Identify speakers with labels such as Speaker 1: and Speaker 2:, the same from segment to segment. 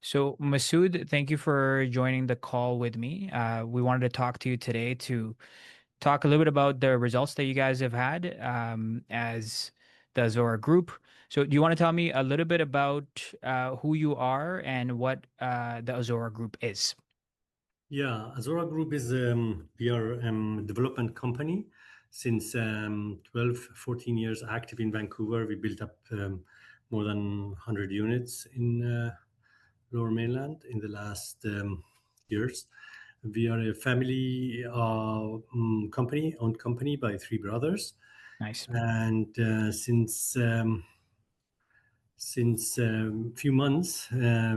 Speaker 1: So, Masoud, thank you for joining the call with me. We wanted to talk to you today to talk a little bit about the results that you guys have had as the Azora group. So, do you want to tell me a little bit about who you are and what the Azora group is?
Speaker 2: Yeah, Azora Group is we are development company since 12, 14 years active in Vancouver. We built up more than 100 units in Lower Mainland in the last years. We are a family owned company by three brothers,
Speaker 1: Nice.
Speaker 2: and since few months,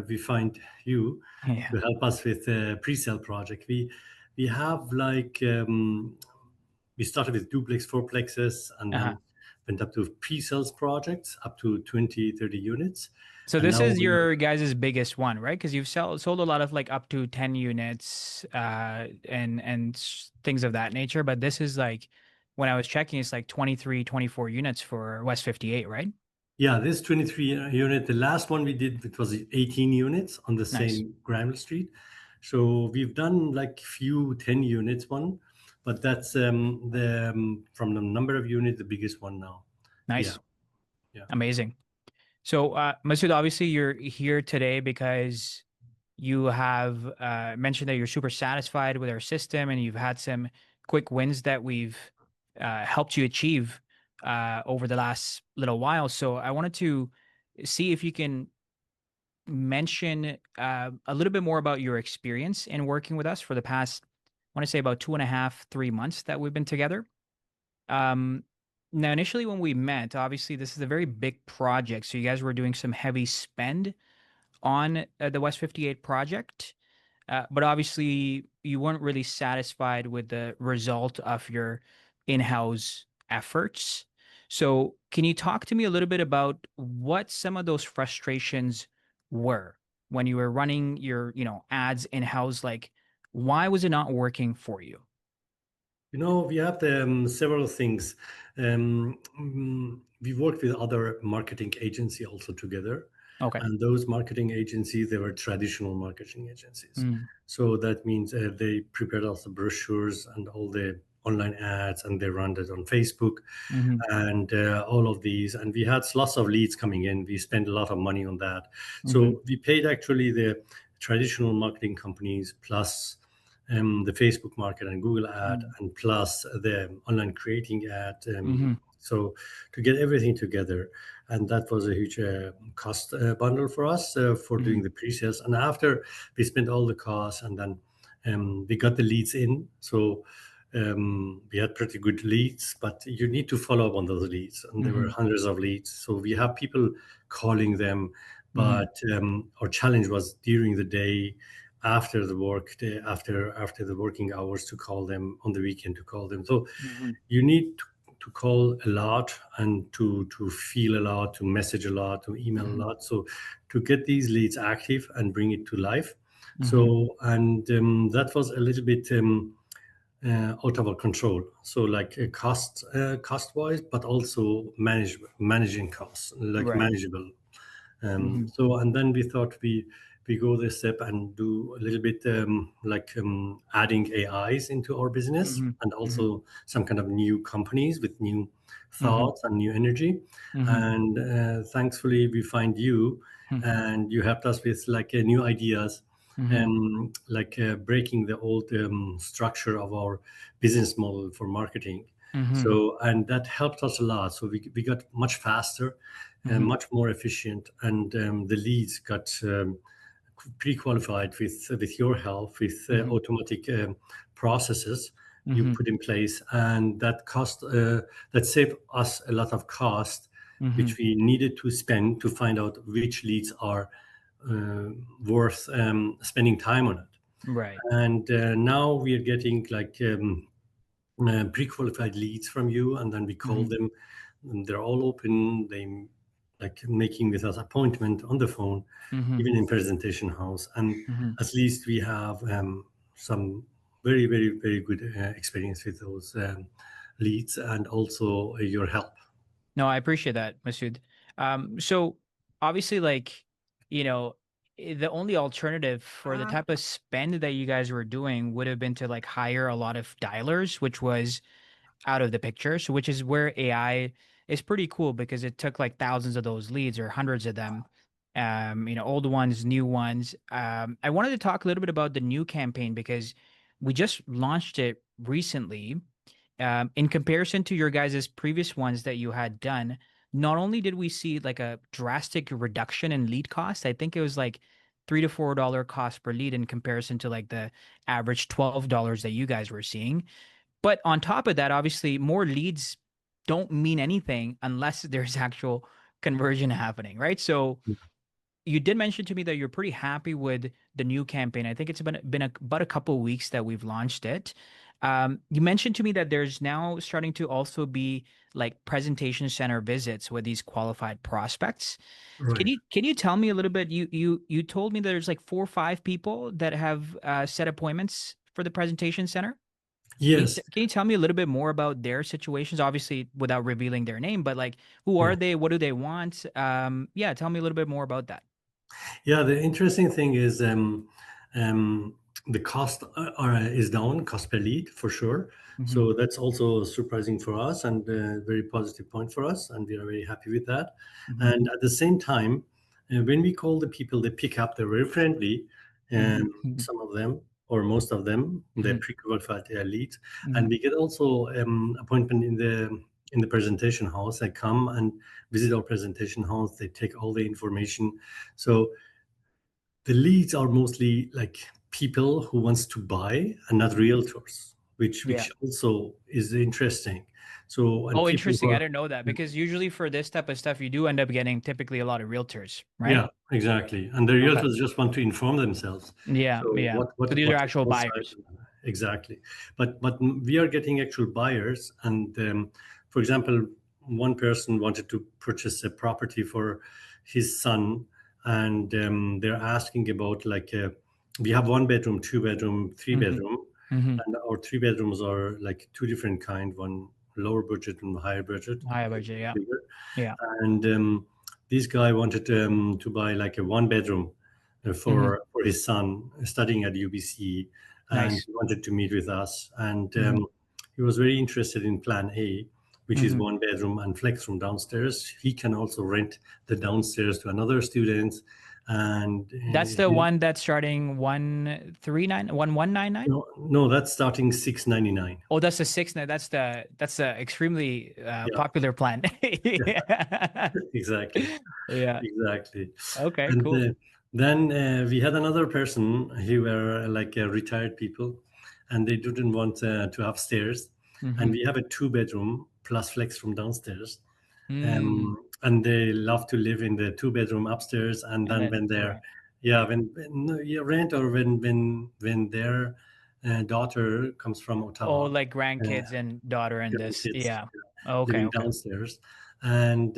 Speaker 2: we find you
Speaker 1: Yeah.
Speaker 2: to help us with a pre-sale project. We have we started with duplex, fourplexes, and
Speaker 1: Uh-huh.
Speaker 2: then went up to pre-sales projects up to 20, 30 units.
Speaker 1: So
Speaker 2: And
Speaker 1: this
Speaker 2: now
Speaker 1: is
Speaker 2: we are,
Speaker 1: your guys' biggest one, right? Because you've sold a lot of like up to 10 units and things of that nature. But this is like when I was checking, it's like 23, 24 units for West 58, right?
Speaker 2: yeah, this 23 unit, the last one we did, it was 18 units on the
Speaker 1: Nice.
Speaker 2: same Granville Street. So we've done like few 10 units one, but that's from the number of units, the biggest one now. Yeah,
Speaker 1: Nice.
Speaker 2: yeah.
Speaker 1: Amazing. So, Masood, obviously you're here today because you have mentioned that you're super satisfied with our system and you've had some quick wins that we've helped you achieve over the last little while. So I wanted to see if you can mention a little bit more about your experience in working with us for the past, I want to say about 2.5, 3 months that we've been together. Um, Now, initially when we met, obviously this is a very big project. So you guys were doing some heavy spend on the West 58 project. But obviously, you weren't really satisfied with the result of your in-house efforts. So, can you talk to me a little bit about what some of those frustrations were when you were running your, ads in-house? Like, why was it not working for you?
Speaker 2: We have several things. We worked with other marketing agency also together,
Speaker 1: Okay.
Speaker 2: and those marketing agencies, they were traditional marketing agencies.
Speaker 1: Mm,
Speaker 2: So that means they prepared us the brochures and all the online ads, and they run it on Facebook
Speaker 1: hmm
Speaker 2: and all of these. And we had lots of leads coming in. We spent a lot of money on that.
Speaker 1: hmm
Speaker 2: So we paid actually the traditional marketing companies plus the Facebook market and Google ad, and plus the online creating ad.
Speaker 1: hmm
Speaker 2: So to get everything together, and that was a huge cost bundle for us for doing
Speaker 1: hmm
Speaker 2: the pre-sales. And after we spent all the costs, and then we got the leads in. So we had pretty good leads, but you need to follow up on those leads, and there were
Speaker 1: hmm
Speaker 2: hundreds of leads. So we have people calling them,
Speaker 1: hmm
Speaker 2: but our challenge was during the day after the work day, after the working hours, to call them on the weekend, to call them. So
Speaker 1: hmm
Speaker 2: you need to call a lot, and to feel a lot, to message a lot, to email a
Speaker 1: hmm
Speaker 2: lot, so to get these leads active and bring it to life.
Speaker 1: hmm
Speaker 2: So, and that was a little bit out of our control, so like cost wise, but also managing costs, like
Speaker 1: Right.
Speaker 2: manageable.
Speaker 1: hmm
Speaker 2: So, and then we thought we go this step and do a little bit adding AIs into our business,
Speaker 1: hmm
Speaker 2: and
Speaker 1: hmm
Speaker 2: also some kind of new companies with new
Speaker 1: hmm
Speaker 2: thoughts and new energy.
Speaker 1: hmm
Speaker 2: And thankfully, we find you,
Speaker 1: hmm
Speaker 2: and you helped us with like new ideas,
Speaker 1: hmm
Speaker 2: like breaking the old structure of our business model for marketing.
Speaker 1: hmm
Speaker 2: So, and that helped us a lot. So we got much faster and
Speaker 1: hmm
Speaker 2: much more efficient, and the leads got pre-qualified with your help, with
Speaker 1: hmm
Speaker 2: automatic processes you
Speaker 1: hmm
Speaker 2: put in place, and that saved us a lot of cost,
Speaker 1: hmm
Speaker 2: which we needed to spend to find out which leads are uh, worth spending time on it.
Speaker 1: Right.
Speaker 2: And now we are getting like pre-qualified leads from you, and then we call
Speaker 1: hmm
Speaker 2: them, and they're all open. They like making with us appointment on the phone,
Speaker 1: hmm
Speaker 2: even in presentation house, and
Speaker 1: hmm
Speaker 2: at least we have some very, very, very good experience with those leads, and also your help.
Speaker 1: No, I appreciate that, Masood. So obviously, like, you know, the only alternative for the type of spend that you guys were doing would have been to like hire a lot of dialers, which was out of the picture. So, which is where AI is pretty cool because it took like thousands of those leads or hundreds of them, old ones, new ones. I wanted to talk a little bit about the new campaign because we just launched it recently. In comparison to your guys' previous ones that you had done, not only did we see like a drastic reduction in lead cost, I think it was like $3 to $4 cost per lead in comparison to like the average $12 that you guys were seeing. But on top of that, obviously, more leads don't mean anything unless there's actual conversion happening, right? So you did mention to me that you're pretty happy with the new campaign. I think it's about a couple of weeks that we've launched it. You mentioned to me that there's now starting to also be like presentation center visits with these qualified prospects. Can
Speaker 2: Right.
Speaker 1: you tell me a little bit? You told me that there's like 4 or 5 people that have set appointments for the presentation center.
Speaker 2: Yes.
Speaker 1: Can you tell me a little bit more about their situations? Obviously, without revealing their name, but like, who
Speaker 2: Yeah.
Speaker 1: are they? What do they want? Yeah, tell me a little bit more about that.
Speaker 2: Yeah, the interesting thing is um, the cost is down, cost per lead for sure.
Speaker 1: Hmm.
Speaker 2: So that's also surprising for us and a very positive point for us, and we are very happy with that.
Speaker 1: Hmm.
Speaker 2: And at the same time, when we call the people, they pick up. They're very friendly,
Speaker 1: Hmm.
Speaker 2: some of them or most of them. They're
Speaker 1: Hmm.
Speaker 2: pre-qualified leads, and
Speaker 1: Hmm.
Speaker 2: we get also appointment in the presentation house. They come and visit our presentation house. They take all the information. So the leads are mostly like people who wants to buy and not realtors,
Speaker 1: Yeah.
Speaker 2: which also is interesting. So and
Speaker 1: Oh,
Speaker 2: people who
Speaker 1: interesting. I
Speaker 2: are
Speaker 1: didn't know that because usually for this type of stuff, you do end up getting typically a lot of realtors, right?
Speaker 2: yeah, exactly, and the
Speaker 1: Okay.
Speaker 2: realtors just want to inform themselves.
Speaker 1: Yeah,
Speaker 2: So
Speaker 1: yeah. So these are
Speaker 2: what's
Speaker 1: actual
Speaker 2: outside
Speaker 1: buyers.
Speaker 2: exactly, but we are getting actual buyers, and for example, one person wanted to purchase a property for his son, and they're asking about like we have 1 bedroom, 2 bedroom, three
Speaker 1: Hmm.
Speaker 2: bedroom,
Speaker 1: Hmm.
Speaker 2: and our 3 bedrooms are like two different kind, one lower budget and higher budget,
Speaker 1: High budget. Yeah.
Speaker 2: bigger.
Speaker 1: Yeah.
Speaker 2: And this guy wanted to buy like a 1 bedroom
Speaker 1: Hmm.
Speaker 2: for his son studying at UBC, and
Speaker 1: Nice.
Speaker 2: he wanted to meet with us. And
Speaker 1: Hmm.
Speaker 2: he was very interested in Plan A, which is
Speaker 1: Hmm.
Speaker 2: 1 bedroom and flex room downstairs. He can also rent the downstairs to another student, and
Speaker 1: That's the one that's starting 139 1199.
Speaker 2: no, that's starting 699.
Speaker 1: Oh, that's the six. That's the extremely
Speaker 2: Yeah,
Speaker 1: popular plan. Yeah.
Speaker 2: exactly.
Speaker 1: Yeah.
Speaker 2: Exactly.
Speaker 1: Okay,
Speaker 2: And
Speaker 1: cool.
Speaker 2: then we had another person who were like retired people, and they didn't want to have stairs. And
Speaker 1: Mm-hmm.
Speaker 2: we have a 2 bedroom plus flex room downstairs.
Speaker 1: Mm.
Speaker 2: And they love to live in the 2 bedroom upstairs. And
Speaker 1: And
Speaker 2: then
Speaker 1: then
Speaker 2: when they're,
Speaker 1: right.
Speaker 2: yeah, when you rent or when their daughter comes from
Speaker 1: Oh,
Speaker 2: Ottawa,
Speaker 1: like
Speaker 2: uh,
Speaker 1: grandkids and daughter and
Speaker 2: young
Speaker 1: this.
Speaker 2: kids
Speaker 1: Yeah. Okay,
Speaker 2: living
Speaker 1: okay.
Speaker 2: downstairs. And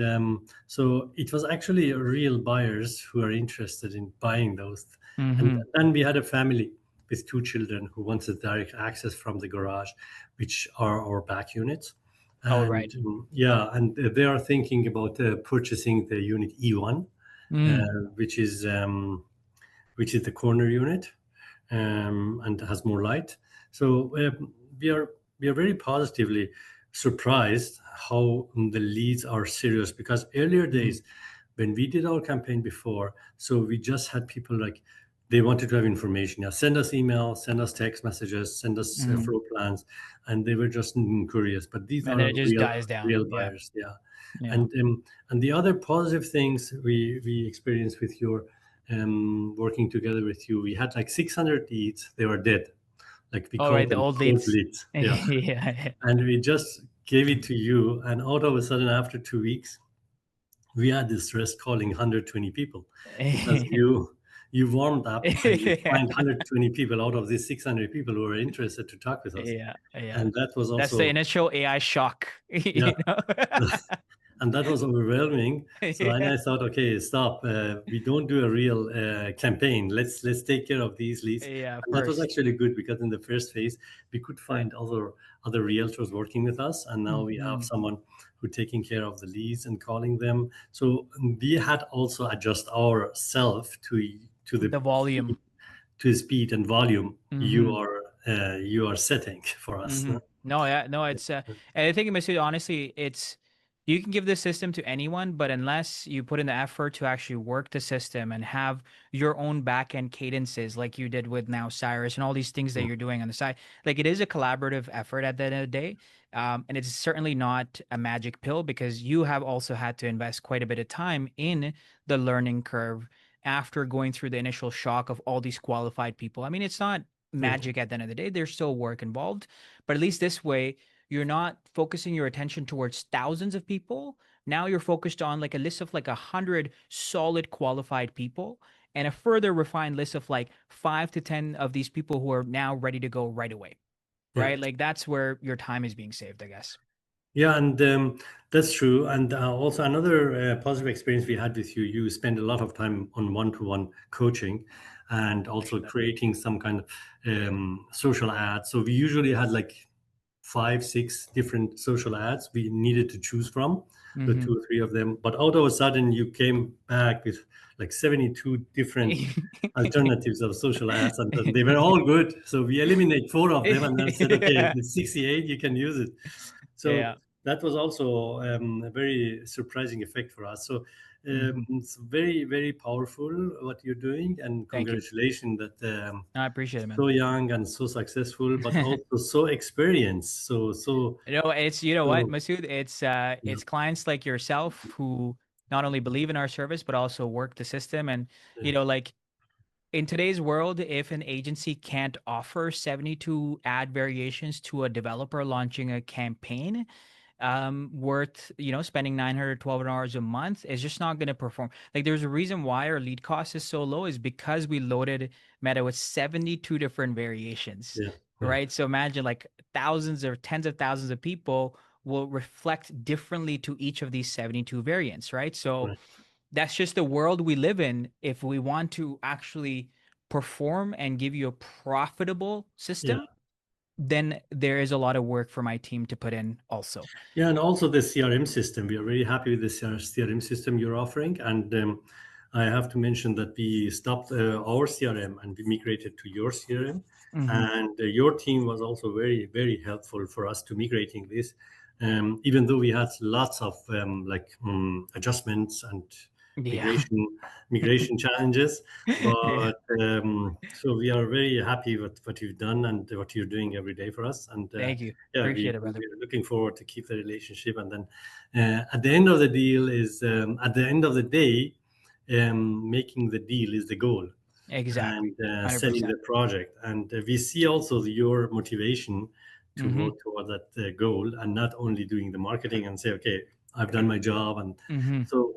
Speaker 2: so it was actually real buyers who are interested in buying those. And
Speaker 1: Mm-hmm.
Speaker 2: then we had a family with 2 children who wanted direct access from the garage, which are our back units.
Speaker 1: Oh,
Speaker 2: And
Speaker 1: right.
Speaker 2: yeah, and they are thinking about purchasing the unit E1, uh,
Speaker 1: Mm.
Speaker 2: which is the corner unit, and has more light. So we are very positively surprised how the leads are serious, because earlier
Speaker 1: Mm-hmm.
Speaker 2: days when we did our campaign before, so we just had people like they wanted to have information. Yeah, send us email, send us text messages, send us
Speaker 1: Mm-hmm.
Speaker 2: floor plans, and they were just curious. But these
Speaker 1: And
Speaker 2: are
Speaker 1: then it just dies down.
Speaker 2: real
Speaker 1: Yeah.
Speaker 2: buyers. Yeah,
Speaker 1: Yeah.
Speaker 2: and the other positive things we experienced with your working together with you, we had like 600 leads. They were dead, like we
Speaker 1: All
Speaker 2: call
Speaker 1: right, the
Speaker 2: them
Speaker 1: old
Speaker 2: cold
Speaker 1: leads.
Speaker 2: leads. Yeah,
Speaker 1: Yeah.
Speaker 2: and we just gave it to you, and out of a sudden, after 2 weeks, we had this stress calling 120 people, because you warmed up and you find
Speaker 1: Yeah.
Speaker 2: 120 people out of these 600 people who are interested to talk with us.
Speaker 1: Yeah. Yeah.
Speaker 2: And that was
Speaker 1: That's the
Speaker 2: also,
Speaker 1: initial AI shock,
Speaker 2: yeah,
Speaker 1: you know?
Speaker 2: and that was overwhelming. So and
Speaker 1: Yeah.
Speaker 2: I thought, okay, stop. We don't do a real campaign. Let's take care of these leads.
Speaker 1: Yeah,
Speaker 2: And that was
Speaker 1: first.
Speaker 2: actually good, because in the first phase we could find other realtors working with us, and now we have
Speaker 1: Hmm.
Speaker 2: someone who taking care of the leads and calling them. So we had also adjust ourselves to
Speaker 1: The volume.
Speaker 2: the speed and volume
Speaker 1: Mm-hmm.
Speaker 2: you are setting for us.
Speaker 1: Mm-hmm.
Speaker 2: No?
Speaker 1: No, yeah, no, it's and I think Masood, honestly, it's you can give this system to anyone, but unless you put in the effort to actually work the system and have your own back end cadences like you did with now Cyrus and all these things that
Speaker 2: Mm.
Speaker 1: you're doing on the side, like it is a collaborative effort at the end of the day. And it's certainly not a magic pill because you have also had to invest quite a bit of time in the learning curve after going through the initial shock of all these qualified people. I mean, it's not
Speaker 2: Yeah,
Speaker 1: magic at the end of the day. There's still work involved, but at least this way, you're not focusing your attention towards thousands of people. Now you're focused on like a list of like 100 solid qualified people and a further refined list of like 5 to 10 of these people who are now ready to go right away.
Speaker 2: yeah.
Speaker 1: Right. Like that's where your time is being saved, I guess.
Speaker 2: Yeah, and that's true. And also another positive experience we had with you, you spend a lot of time on one-to-one coaching and also
Speaker 1: Appreciate that.
Speaker 2: creating some kind of social ads. So we usually had like five, six different social ads we needed to choose from, the
Speaker 1: Mm-hmm.
Speaker 2: two or three of them. But out of a sudden, you came back with like 72 different alternatives of social ads, and they were all good. So we eliminate four of them and then said, okay,
Speaker 1: Yeah.
Speaker 2: the 68, you can use it. So
Speaker 1: Yeah.
Speaker 2: that was also a very surprising effect for us. So
Speaker 1: Mm-hmm.
Speaker 2: it's very, very powerful what you're doing, and
Speaker 1: Thank you.
Speaker 2: congratulations that
Speaker 1: I appreciate it, man.
Speaker 2: so young and so successful, but also so experienced.
Speaker 1: It's you know what,
Speaker 2: So
Speaker 1: Masood,
Speaker 2: yeah,
Speaker 1: it's clients like yourself who not only believe in our service but also work the system. And
Speaker 2: yeah,
Speaker 1: like in today's world, if an agency can't offer 72 ad variations to a developer launching a campaign, worth spending 900 $1,200 a month is just not going to perform. Like there's a reason why our lead cost is so low is because we loaded Meta with 72 different variations,
Speaker 2: yeah, yeah,
Speaker 1: right? So imagine like thousands or tens of thousands of people will reflect differently to each of these 72 variants, right? So
Speaker 2: right.
Speaker 1: that's just the world we live in. If we want to actually perform and give you a profitable
Speaker 2: Yeah.
Speaker 1: system, then there is a lot of work for my team to put in also.
Speaker 2: Yeah, and also the CRM system. We are very happy with the CRM system you're offering. And I have to mention that we stopped our CRM and we migrated to your CRM.
Speaker 1: Hmm.
Speaker 2: And your team was also very, very helpful for us to migrating this. Even though we had lots of adjustments and
Speaker 1: Yeah.
Speaker 2: migration challenges,
Speaker 1: Yeah.
Speaker 2: but so we are very happy with what you've done and what you're doing every day for us. And
Speaker 1: Thank you.
Speaker 2: yeah,
Speaker 1: Appreciate it, brother.
Speaker 2: we're looking forward to keep the relationship. And then at the end of the deal is at the end of the day, making the deal is the goal,
Speaker 1: Exactly.
Speaker 2: and selling
Speaker 1: 100%.
Speaker 2: the project. And we see also your motivation to
Speaker 1: Mm-hmm.
Speaker 2: work toward that goal, and not only doing the marketing and say, okay, I've done my job. And
Speaker 1: Mm-hmm.
Speaker 2: so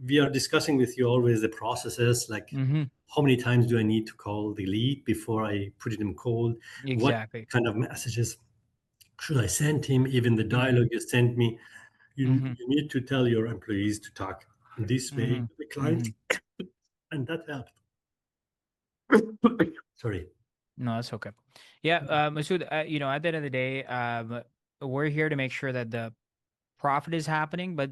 Speaker 2: we are discussing with you always the processes, like
Speaker 1: Mm-hmm.
Speaker 2: how many times do I need to call the lead before I put it in cold? What
Speaker 1: Exactly.
Speaker 2: kind of messages should I send him? Even the
Speaker 1: Mm-hmm.
Speaker 2: dialogue you sent me,
Speaker 1: Mm-hmm.
Speaker 2: you need to tell your employees to talk this way
Speaker 1: Mm-hmm.
Speaker 2: to the client,
Speaker 1: Mm-hmm.
Speaker 2: and that helped. Sorry.
Speaker 1: No, that's okay. Yeah, Masood, at the end of the day, we're here to make sure that the profit is happening, but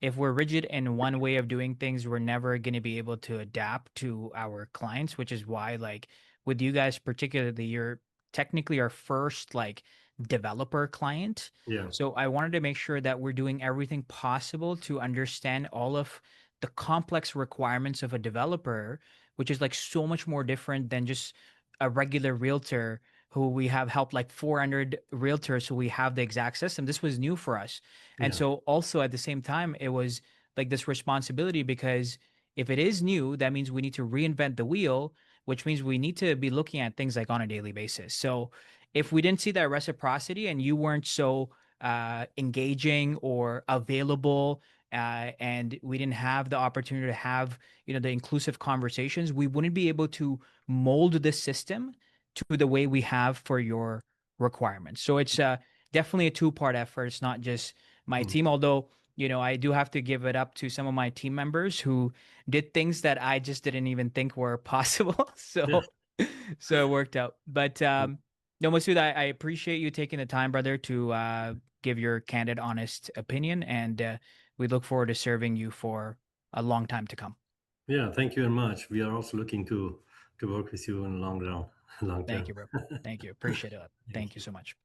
Speaker 1: if we're rigid in one way of doing things, we're never going to be able to adapt to our clients, which is why like with you guys particularly, you're technically our first like developer client.
Speaker 2: Yeah,
Speaker 1: So I wanted to make sure that we're doing everything possible to understand all of the complex requirements of a developer, which is like so much more different than just a regular realtor who we have helped like 400 realtors who we have the exact system. This was new for us. And
Speaker 2: yeah,
Speaker 1: so also at the same time, it was like this responsibility because if it is new, that means we need to reinvent the wheel, which means we need to be looking at things like on a daily basis. So if we didn't see that reciprocity and you weren't so engaging or available, and we didn't have the opportunity to have the inclusive conversations, we wouldn't be able to mold the system to the way we have for your requirements. So it's definitely a two-part effort. It's not just my
Speaker 2: mm,
Speaker 1: team, although I do have to give it up to some of my team members who did things that I just didn't even think were possible.
Speaker 2: yeah.
Speaker 1: So it worked out. But no, Masood, I appreciate you taking the time, brother, to give your candid, honest opinion, and we look forward to serving you for a long time to come.
Speaker 2: Yeah, thank you very much. We are also looking to work with you in long run, long
Speaker 1: Thank
Speaker 2: term.
Speaker 1: you, bro. Thank you. Appreciate it.
Speaker 2: Thank
Speaker 1: Thank you
Speaker 2: you.
Speaker 1: so much.